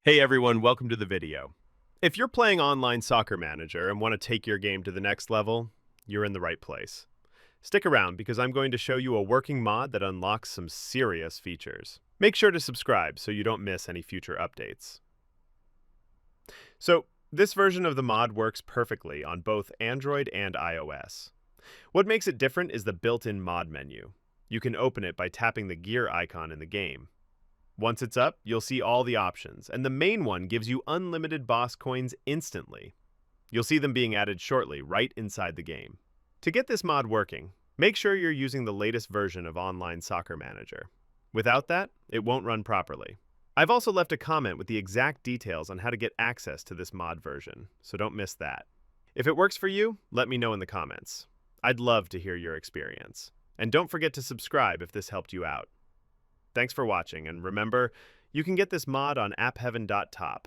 Hey everyone, welcome to the video. If you're playing Online Soccer Manager and want to take your game to the next level, you're in the right place. Stick around because I'm going to show you a working mod that unlocks some serious features. Make sure to subscribe so you don't miss any future updates. So, this version of the mod works perfectly on both Android and iOS. What makes it different is the built-in mod menu. You can open it by tapping the gear icon in the game. Once it's up, you'll see all the options, and the main one gives you unlimited boss coins instantly. You'll see them being added shortly, right inside the game. To get this mod working, make sure you're using the latest version of Online Soccer Manager. Without that, it won't run properly. I've also left a comment with the exact details on how to get access to this mod version, so don't miss that. If it works for you, let me know in the comments. I'd love to hear your experience. And don't forget to subscribe if this helped you out. Thanks for watching, and remember, you can get this mod on appheaven.top.